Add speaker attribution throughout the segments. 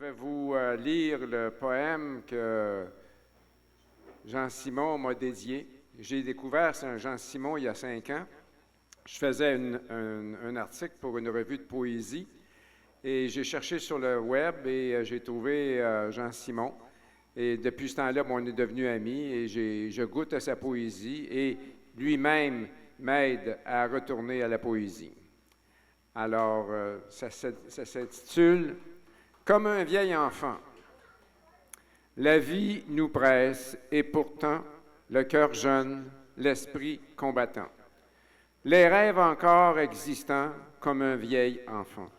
Speaker 1: vais vous lire le poème que Jean-Simon m'a dédié. J'ai découvert Jean-Simon il y a 5 ans. Je faisais un article pour une revue de poésie et j'ai cherché sur le web et j'ai trouvé Jean-Simon. Et depuis ce temps-là, on est devenus amis et je goûte à sa poésie et lui-même m'aide à retourner à la poésie. Alors, ça s'intitule « Comme un vieil enfant ». La vie nous presse et pourtant, le cœur jeune, l'esprit combattant. Les rêves encore existants comme un vieil enfant.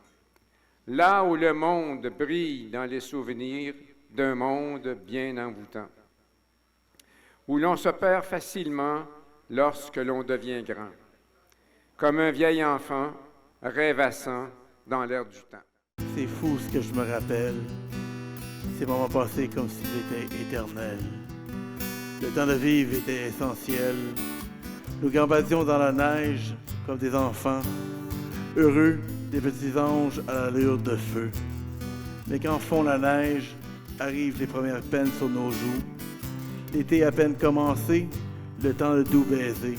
Speaker 1: Là où le monde brille dans les souvenirs d'un monde bien envoûtant. Où l'on se perd facilement lorsque l'on devient grand. Comme un vieil enfant rêvassant dans l'air du temps.
Speaker 2: C'est fou ce que je me rappelle. Ces moments passés comme s'ils étaient éternels. Le temps de vivre était essentiel. Nous gambations dans la neige comme des enfants, heureux des petits anges à l'allure de feu. Mais quand fond la neige, arrivent les premières peines sur nos joues. L'été à peine commencé, le temps de doux baiser.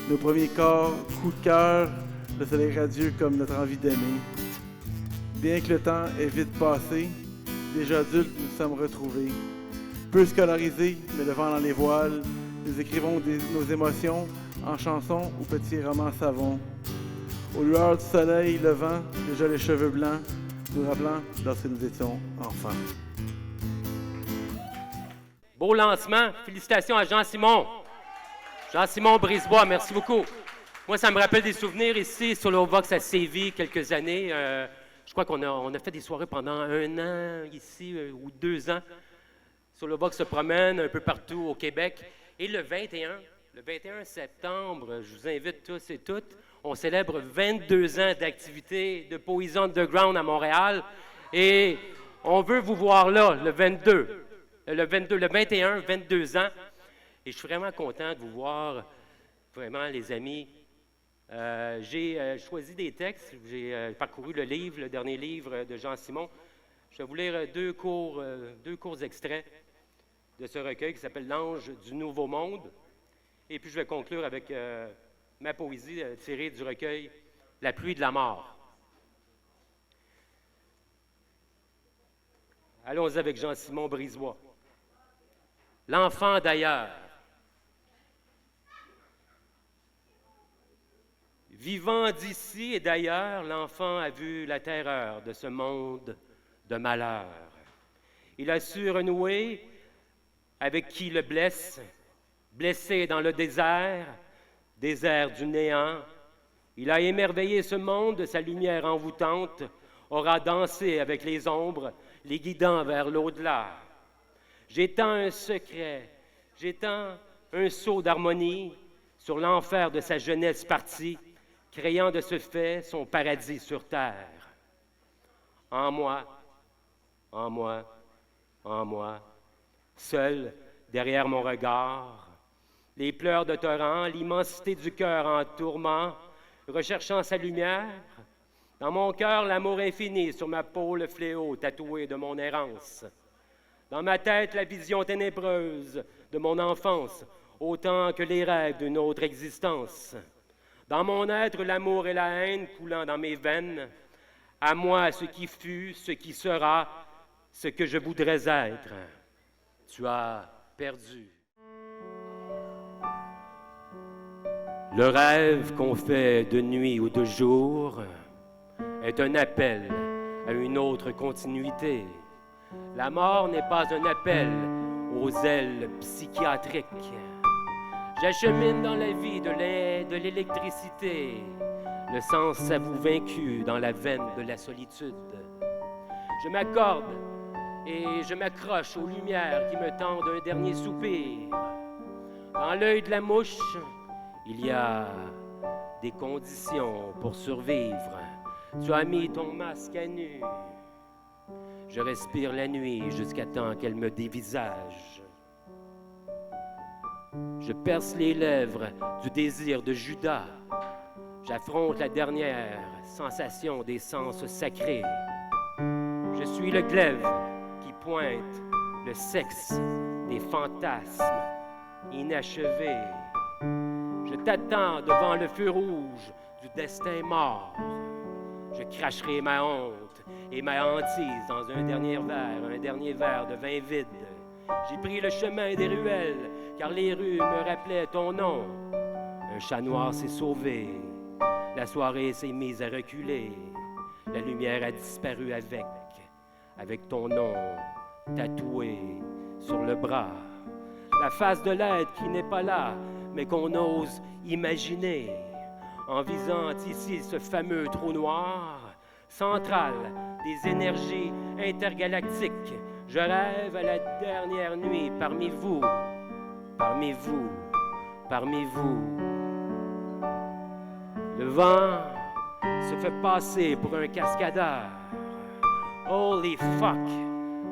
Speaker 2: Nos premiers corps, coups de cœur, le soleil radieux comme notre envie d'aimer. Bien que le temps est vite passé, déjà adultes nous sommes retrouvés. Peu scolarisés, mais le vent dans les voiles, nous écrivons nos émotions en chansons ou petits romans savons. Aux lueurs du soleil levant, déjà les cheveux blancs, nous rappelant lorsque nous étions enfants.
Speaker 3: Beau lancement. Félicitations à Jean-Simon. Jean-Simon Brisebois, merci beaucoup. Moi, ça me rappelle des souvenirs ici sur le Vox à Séville, quelques années. Je crois qu'on a fait des soirées pendant 1 an ici, ou 2 ans. Sur le Vox se promène un peu partout au Québec. Et le 21 septembre, je vous invite tous et toutes, on célèbre 22 ans d'activité de poésie underground à Montréal. Et on veut vous voir là, le 21, 22 ans. Et je suis vraiment content de vous voir, vraiment, les amis. J'ai choisi des textes, j'ai parcouru le dernier livre de Jean-Simon. Je vais vous lire deux courts extraits de ce recueil qui s'appelle « L'ange du nouveau monde ». Et puis je vais conclure avec ma poésie tirée du recueil « La pluie de la mort ». Allons-y avec Jean-Simon Brisebois. L'enfant d'ailleurs. Vivant d'ici et d'ailleurs, l'enfant a vu la terreur de ce monde de malheur. Il a su renouer avec qui le blesse, blessé dans le désert du néant. Il a émerveillé ce monde de sa lumière envoûtante, aura dansé avec les ombres, les guidant vers l'au-delà. J'étends un secret, j'étends un sceau d'harmonie sur l'enfer de sa jeunesse partie, créant de ce fait son paradis sur terre. En moi, seul derrière mon regard, les pleurs de torrent, l'immensité du cœur en tourment, recherchant sa lumière, dans mon cœur l'amour infini, sur ma peau le fléau tatoué de mon errance. Dans ma tête, la vision ténébreuse de mon enfance, autant que les rêves d'une autre existence. Dans mon être, l'amour et la haine coulant dans mes veines. À moi, ce qui fut, ce qui sera, ce que je voudrais être. Tu as perdu. Le rêve qu'on fait de nuit ou de jour est un appel à une autre continuité. La mort n'est pas un appel aux ailes psychiatriques. J'achemine dans la vie de l'électricité, le sens à vous vaincu dans la veine de la solitude. Je m'accorde et je m'accroche aux lumières qui me tendent un dernier soupir. Dans l'œil de la mouche, il y a des conditions pour survivre. Tu as mis ton masque à nu. Je respire la nuit jusqu'à temps qu'elle me dévisage. Je perce les lèvres du désir de Judas. J'affronte la dernière sensation des sens sacrés. Je suis le glaive qui pointe le sexe des fantasmes inachevés. Je t'attends devant le feu rouge du destin mort. Je cracherai ma honte et ma hantise dans un dernier verre de vin vide. J'ai pris le chemin des ruelles, car les rues me rappelaient ton nom. Un chat noir s'est sauvé, la soirée s'est mise à reculer. La lumière a disparu avec ton nom tatoué sur le bras. La face de l'être qui n'est pas là, mais qu'on ose imaginer. En visant ici ce fameux trou noir, centrale des énergies intergalactiques, je rêve à la dernière nuit parmi vous, parmi vous, parmi vous. Le vent se fait passer pour un cascadeur. Holy fuck,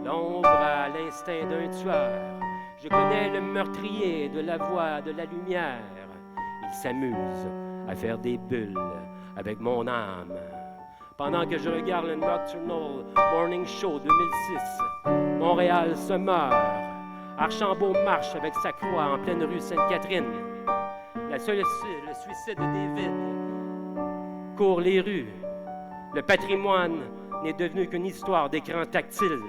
Speaker 3: l'ombre a l'instinct d'un tueur. Je connais le meurtrier de la voix de la lumière. Il s'amuse à faire des bulles avec mon âme. Pendant que je regarde le Nocturnal Morning Show 2006, Montréal se meurt. Archambault marche avec sa croix en pleine rue Sainte-Catherine. Le suicide de David court les rues. Le patrimoine n'est devenu qu'une histoire d'écran tactile.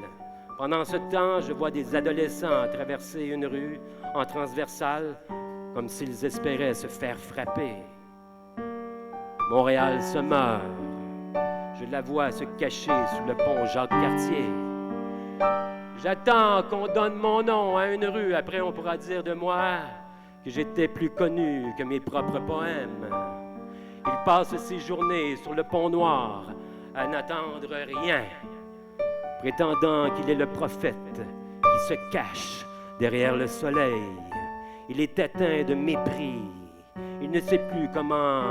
Speaker 3: Pendant ce temps, je vois des adolescents traverser une rue en transversale comme s'ils espéraient se faire frapper. Montréal se meurt. Je la vois se cacher sous le pont Jacques-Cartier. J'attends qu'on donne mon nom à une rue. Après, on pourra dire de moi que j'étais plus connu que mes propres poèmes. Il passe ses journées sur le pont Noir à n'attendre rien, prétendant qu'il est le prophète qui se cache derrière le soleil. Il est atteint de mépris. Il ne sait plus comment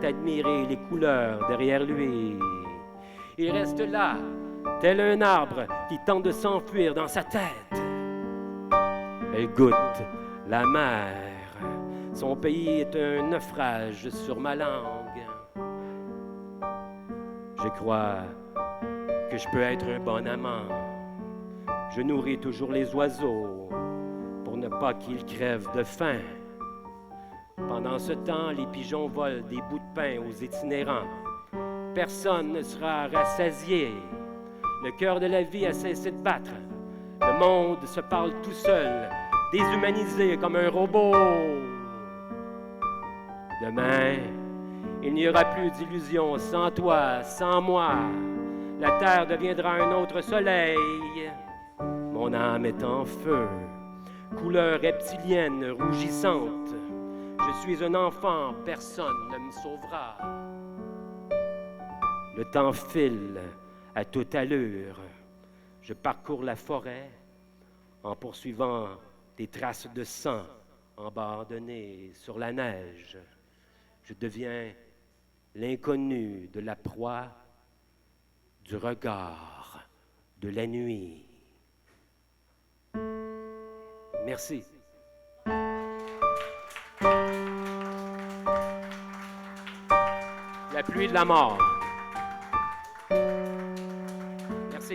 Speaker 3: admirer les couleurs derrière lui. Il reste là, tel un arbre qui tente de s'enfuir dans sa tête. Elle goûte la mer. Son pays est un naufrage sur ma langue. Je crois que je peux être un bon amant. Je nourris toujours les oiseaux pour ne pas qu'ils crèvent de faim. Pendant ce temps, les pigeons volent des bouts de pain aux itinérants. Personne ne sera rassasié. Le cœur de la vie a cessé de battre. Le monde se parle tout seul, déshumanisé comme un robot. Demain, il n'y aura plus d'illusions sans toi, sans moi. La terre deviendra un autre soleil. Mon âme est en feu, couleur reptilienne rougissante. Je suis un enfant, personne ne me sauvera. Le temps file à toute allure. Je parcours la forêt en poursuivant des traces de sang abandonnées sur la neige. Je deviens l'inconnu de la proie, du regard, de la nuit. Merci. La pluie de la mort.